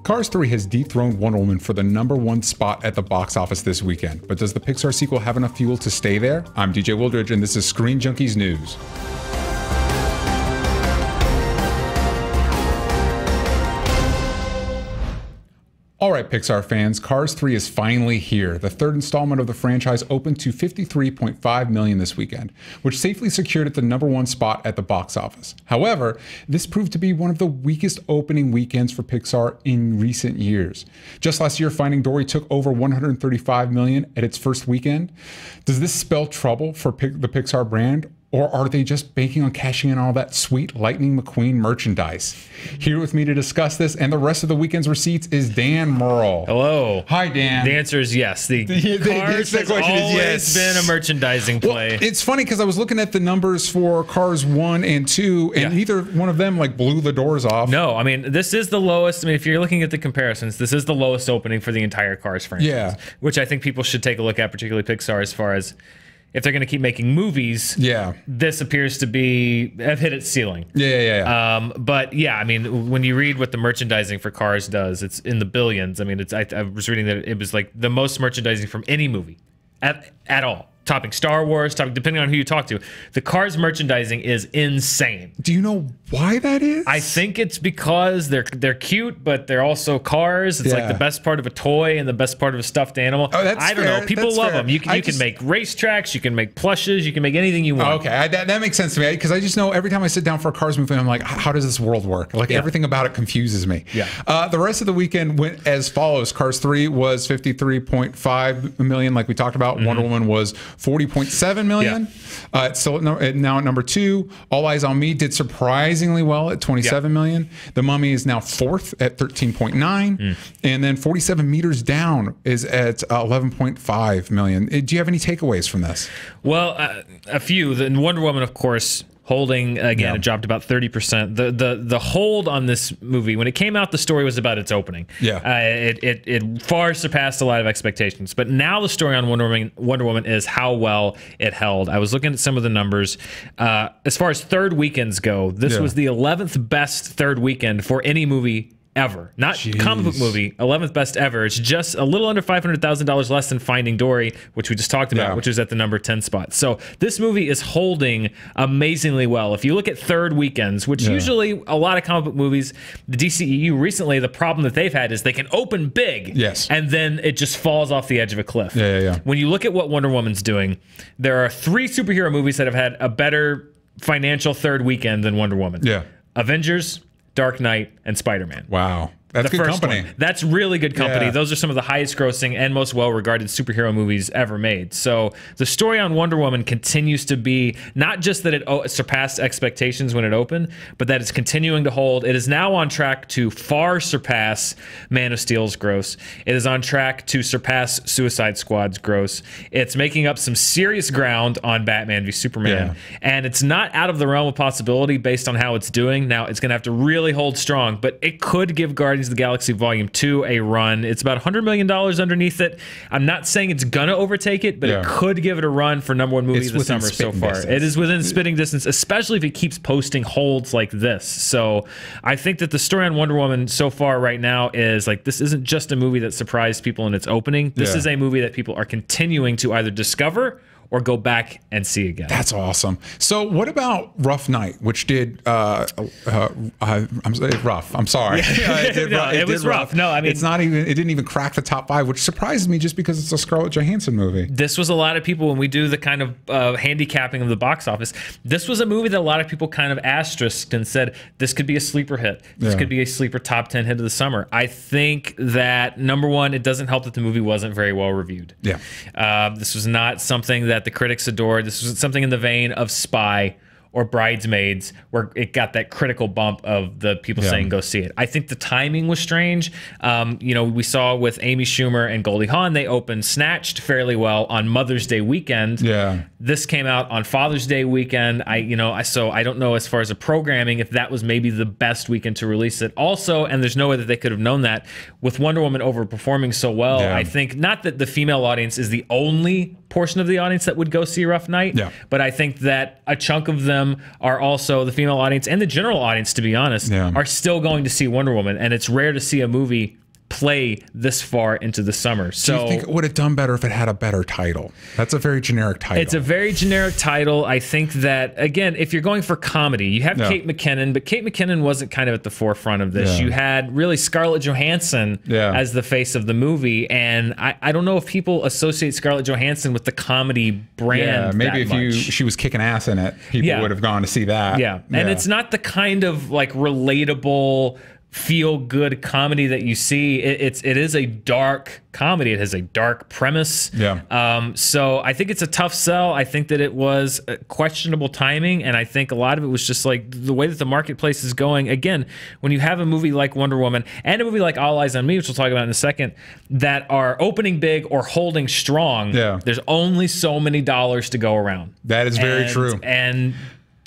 Cars 3 has dethroned Wonder Woman for the #1 spot at the box office this weekend, but does the Pixar sequel have enough fuel to stay there? I'm DJ Wildridge, and this is Screen Junkies News. All right, Pixar fans, Cars 3 is finally here. The third installment of the franchise opened to $53.5 million this weekend, which safely secured it the #1 spot at the box office. However, this proved to be one of the weakest opening weekends for Pixar in recent years. Just last year, Finding Dory took over $135 million at its first weekend. Does this spell trouble for the Pixar brand? Or are they just banking on cashing in all that sweet Lightning McQueen merchandise? Here with me to discuss this and the rest of the weekend's receipts is Dan Merle. Hello. Hi, Dan. The answer is yes. The Cars has always been a merchandising play. Well, it's funny because I was looking at the numbers for Cars 1 and 2, and neither one of them like blew the doors off. No, I mean, this is the lowest. I mean, if you're looking at the comparisons, this is the lowest opening for the entire Cars franchise. Yeah. Which I think people should take a look at, particularly Pixar, as far as if they're going to keep making movies, this appears to have hit its ceiling. But yeah, I mean, when you read what the merchandising for Cars does, it's in the billions. I mean, I was reading that it was like the most merchandising from any movie at all. Topping Star Wars, depending on who you talk to. The Cars merchandising is insane. Do you know why that is? I think it's because they're cute, but they're also cars. It's like the best part of a toy and the best part of a stuffed animal. Oh, that's I don't know. People love them. You can make racetracks, you can make plushes, you can make anything you want. Okay, that makes sense to me because I just know every time I sit down for a Cars movie, I'm like, how does this world work? Like everything about it confuses me. The rest of the weekend went as follows. Cars 3 was $53.5 million, like we talked about. Wonder Woman was $40.7 million. It's still now at #2. All Eyes on Me did surprisingly well at $27 million. The Mummy is now 4th at $13.9. And then 47 Meters Down is at $11.5 million. Do you have any takeaways from this? Well, a few. The Wonder Woman, of course, holding again, it dropped about 30%. The hold on this movie, when it came out, the story was about its opening. It far surpassed a lot of expectations. But now the story on Wonder Woman is how well it held. I was looking at some of the numbers. As far as third weekends go, this was the 11th best third weekend for any movie ever. Not comic book movie, 11th best ever. It's just a little under $500,000 less than Finding Dory, which we just talked about, which is at the #10 spot. So this movie is holding amazingly well. If you look at third weekends, which usually a lot of comic book movies, the DCEU recently, the problem that they've had is they can open big, and then it just falls off the edge of a cliff. When you look at what Wonder Woman's doing, there are 3 superhero movies that have had a better financial third weekend than Wonder Woman. Avengers, Dark Knight, and Spider-Man. Wow. That's good company. That's really good company. Those are some of the highest grossing and most well-regarded superhero movies ever made. So the story on Wonder Woman continues to be not just that it surpassed expectations when it opened, but that it's continuing to hold. It is now on track to far surpass Man of Steel's gross. It is on track to surpass Suicide Squad's gross. It's making up some serious ground on Batman v Superman. And it's not out of the realm of possibility based on how it's doing. Now, it's going to have to really hold strong, but it could give Guardians of the Galaxy Volume 2 a run. It's about $100 million underneath it. I'm not saying it's gonna overtake it, but it could give it a run for #1 movie of the summer so far. It is within spitting distance, especially if it keeps posting holds like this. So I think that the story on Wonder Woman so far right now is like, this isn't just a movie that surprised people in its opening. This is a movie that people are continuing to either discover or go back and see again. That's awesome. So what about Rough Night, which did I'm rough. I'm sorry. It was rough. No, I mean, it's not even. It didn't even crack the top 5, which surprises me just because it's a Scarlett Johansson movie. This was a lot of people when we do the kind of handicapping of the box office. This was a movie that a lot of people kind of asterisked and said this could be a sleeper hit. This could be a sleeper top 10 hit of the summer. I think that #1, it doesn't help that the movie wasn't very well reviewed. This was not something that the critics adored. This was something in the vein of Spy or Bridesmaids, where it got that critical bump of the people saying go see it. I think the timing was strange. You know, we saw with Amy Schumer and Goldie Hawn, they opened Snatched fairly well on Mother's Day weekend. This came out on Father's Day weekend. So I don't know as far as the programming if that was maybe the best weekend to release it. Also, and there's no way that they could have known that, with Wonder Woman overperforming so well, I think not that the female audience is the only portion of the audience that would go see Rough Night. Yeah. But I think that a chunk of them are also the female audience and the general audience, to be honest, are still going to see Wonder Woman. And it's rare to see a movie play this far into the summer. So do you think it would have done better if it had a better title? That's a very generic title. It's a very generic title. I think that, again, if you're going for comedy, you have Kate McKinnon, but Kate McKinnon wasn't kind of at the forefront of this. You had really Scarlett Johansson as the face of the movie, and I don't know if people associate Scarlett Johansson with the comedy brand. Maybe if she was kicking ass in it, people would have gone to see that. And it's not the kind of like relatable, feel-good comedy that you see. It is a dark comedy. It has a dark premise. So I think it's a tough sell. I think that it was questionable timing, and I think a lot of it was just like the way that the marketplace is going. Again, when you have a movie like Wonder Woman and a movie like All Eyes on Me, which we'll talk about in a second, that are opening big or holding strong, there's only so many dollars to go around. That is very true. And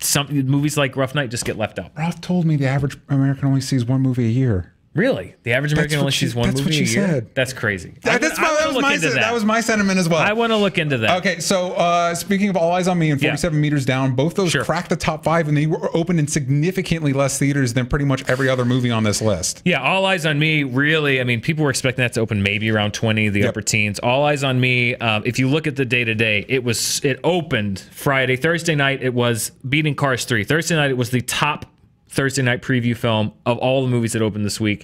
some movies like Rough Night just get left out. Ralph told me the average American only sees one movie a year. Really? The average American only sees one movie a year? Said. That's crazy. That was my sentiment as well. I want to look into that. Okay, so speaking of All Eyes on Me and 47 Meters Down, both those cracked the top 5, and they were opened in significantly less theaters than pretty much every other movie on this list. Yeah, All Eyes on Me, really, I mean, people were expecting that to open maybe around 20, the upper teens. All Eyes on Me, if you look at the day-to-day, it opened Friday. Thursday night, it was beating Cars 3. Thursday night, it was the top Thursday night preview film of all the movies that opened this week.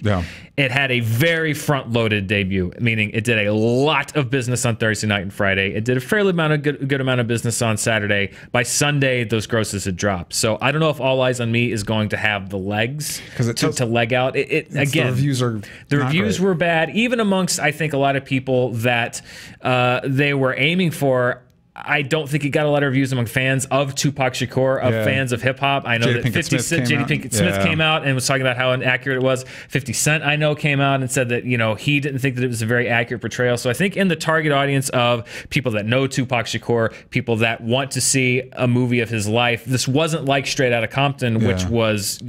It had a very front-loaded debut, meaning it did a lot of business on Thursday night and Friday. It did a fairly good amount of business on Saturday. By Sunday, those grosses had dropped. So I don't know if All Eyes on Me is going to have the legs to leg out. Again, the reviews were bad, even amongst, I think, a lot of people that they were aiming for. I don't think it got a lot of reviews among fans of Tupac Shakur, of fans of hip hop. I know that J.D. Pinkett Smith came out and was talking about how inaccurate it was. 50 Cent, I know, came out and said that, he didn't think that it was a very accurate portrayal. So I think in the target audience of people that know Tupac Shakur, people that want to see a movie of his life, this wasn't like Straight Outta Compton, which was,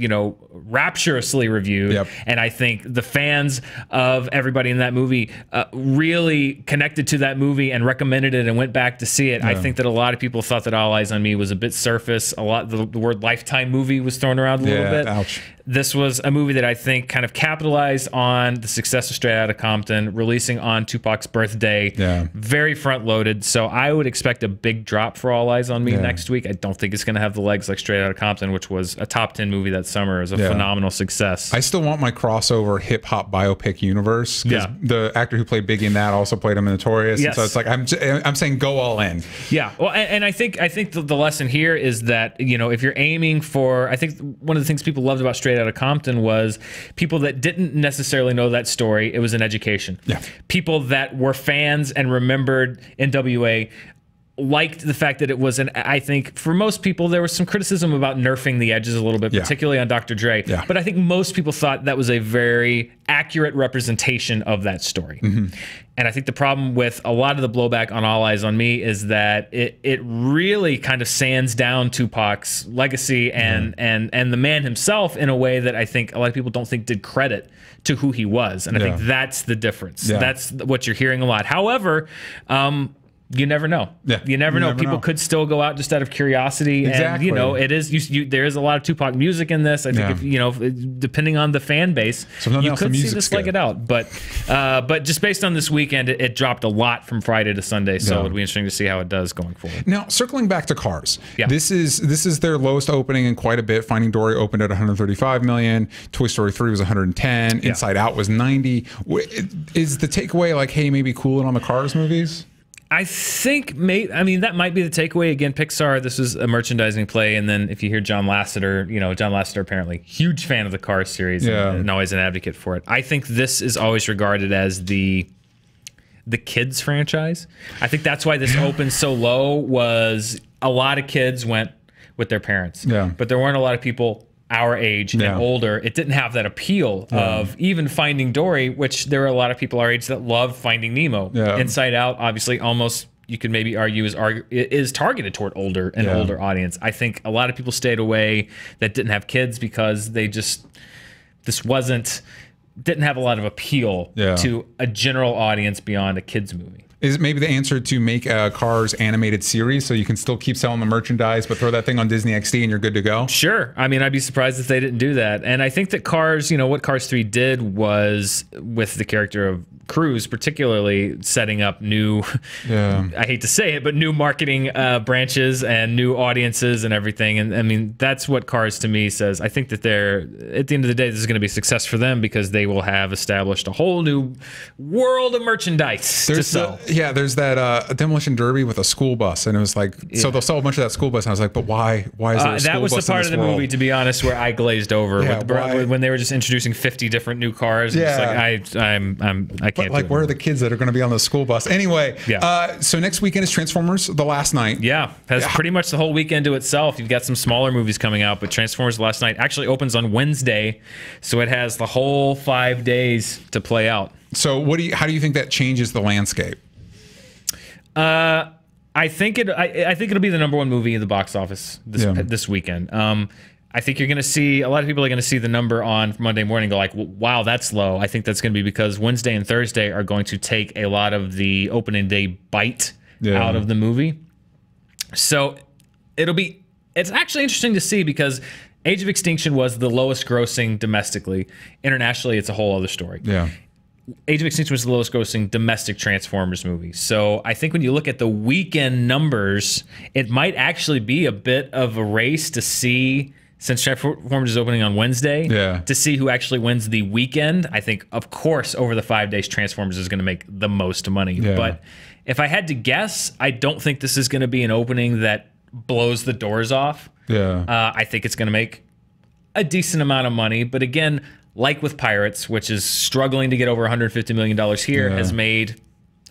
rapturously reviewed. And I think the fans of everybody in that movie really connected to that movie and recommended it and went back to see it. I think that a lot of people thought that All Eyes on Me was a bit surface. A lot, the word Lifetime movie was thrown around a little bit. Ouch. This was a movie that I think kind of capitalized on the success of Straight Outta Compton, releasing on Tupac's birthday. Very front-loaded. So I would expect a big drop for All Eyes on Me next week. I don't think it's going to have the legs like Straight Outta Compton, which was a top 10 movie that summer. It was a phenomenal success. I still want my crossover hip-hop biopic universe, because the actor who played Biggie in that also played him in Notorious. And so it's like, I'm saying go all in. Yeah. Well, and I think the lesson here is that, if you're aiming for, I think one of the things people loved about Straight Outta Compton was people that didn't necessarily know that story. It was an education. People that were fans and remembered NWA liked the fact that it was I think for most people there was some criticism about nerfing the edges a little bit, particularly on Dr. Dre. But I think most people thought that was a very accurate representation of that story. And I think the problem with a lot of the blowback on All Eyes on Me is that it really kind of sands down Tupac's legacy and the man himself in a way that I think a lot of people don't think did credit to who he was. And I think that's the difference. That's what you're hearing a lot. However, you never know. You never know. People could still go out just out of curiosity. And, it is, there is a lot of Tupac music in this. I think, if, depending on the fan base, you could see this leg it out. But just based on this weekend, it dropped a lot from Friday to Sunday. So it'll be interesting to see how it does going forward. Now, circling back to Cars, this is their lowest opening in quite a bit. Finding Dory opened at 135 million. Toy Story 3 was 110. Inside Out was 90. Is the takeaway like, hey, maybe cool it on the Cars movies? I think that might be the takeaway. Again, Pixar, this is a merchandising play. And then if you hear John Lasseter, John Lasseter apparently huge fan of the Cars series and always an advocate for it. I think this is always regarded as the kids franchise. I think that's why this opened so low, was a lot of kids went with their parents. But there weren't a lot of people our age and older. It didn't have that appeal of even Finding Dory, which there are a lot of people our age that love Finding Nemo. Inside Out, obviously, almost you could maybe argue is targeted toward older audience. I think a lot of people stayed away that didn't have kids because they just didn't have a lot of appeal to a general audience beyond a kids movie. Is it maybe the answer to make a Cars animated series so you can still keep selling the merchandise, but throw that thing on Disney XD and you're good to go? Sure. I mean, I'd be surprised if they didn't do that. And I think that Cars, what Cars 3 did was, with the character of Cruise particularly, setting up new, I hate to say it, but new marketing branches and new audiences and everything. And I mean, that's what Cars to me says. I think that at the end of the day, this is going to be a success for them because they will have established a whole new world of merchandise to sell. There's that Demolition Derby with a school bus, and it was like, so they'll sell a bunch of that school bus, and I was like, but why is there a school bus? That was the part of the movie, to be honest, where I glazed over when they were just introducing 50 different new cars. Yeah, it's like I can't. But like, where are the kids that are going to be on the school bus? Anyway, so next weekend is Transformers: The Last Night. Yeah, has pretty much the whole weekend to itself. You've got some smaller movies coming out, but Transformers: The Last Night actually opens on Wednesday, so it has the whole 5 days to play out. So how do you think that changes the landscape? I think it'll be the #1 movie in the box office this weekend. I think you're going to see a lot of people are going to see the number on Monday morning and go like, wow, that's low. I think that's going to be because Wednesday and Thursday are going to take a lot of the opening day bite out of the movie. So it's actually interesting to see because Age of Extinction was the lowest grossing domestically. Internationally, it's a whole other story. Yeah. Age of Extinction was the lowest grossing domestic Transformers movie. So I think when you look at the weekend numbers, it might actually be a bit of a race to see, since Transformers is opening on Wednesday, to see who actually wins the weekend. I think, of course, over the 5 days, Transformers is going to make the most money. Yeah. But if I had to guess, I don't think this is going to be an opening that blows the doors off. Yeah. I think it's going to make a decent amount of money. But again, like with Pirates, which is struggling to get over $150 million here, has made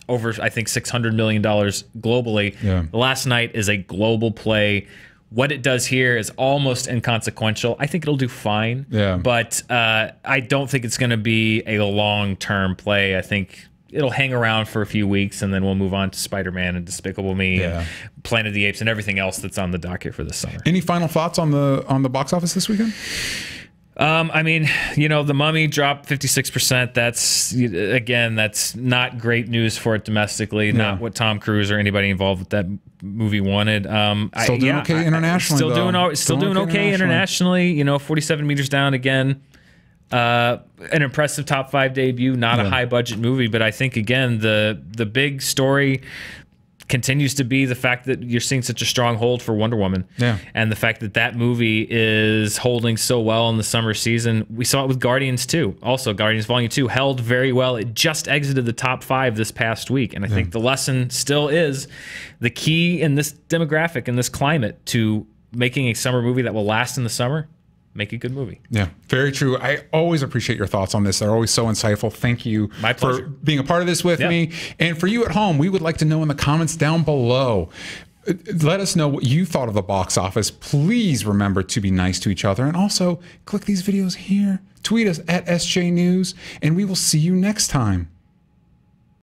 over, I think, $600 million globally. Yeah. Last Night is a global play. What it does here is almost inconsequential. I think it'll do fine, but I don't think it's going to be a long-term play. I think it'll hang around for a few weeks, and then we'll move on to Spider-Man and Despicable Me and Planet of the Apes and everything else that's on the docket for this summer. Any final thoughts on the box office this weekend? I mean, The Mummy dropped 56%. That's not great news for it domestically. Not what Tom Cruise or anybody involved with that movie wanted. Still doing okay internationally. Still doing okay internationally. 47 Meters Down again. An impressive top 5 debut. Not a high budget movie, but I think again the big story continues to be the fact that you're seeing such a strong hold for Wonder Woman. Yeah. And the fact that that movie is holding so well in the summer season. We saw it with Guardians 2. Also, Guardians Volume 2 held very well. It just exited the top 5 this past week. And I think the lesson still is the key in this demographic, in this climate, to making a summer movie that will last in the summer. Make a good movie. Yeah, very true. I always appreciate your thoughts on this. They're always so insightful. Thank you for being a part of this with me. And for you at home, we would like to know in the comments down below. Let us know what you thought of the box office. Please remember to be nice to each other. And also, click these videos here. Tweet us at SJ News. And we will see you next time.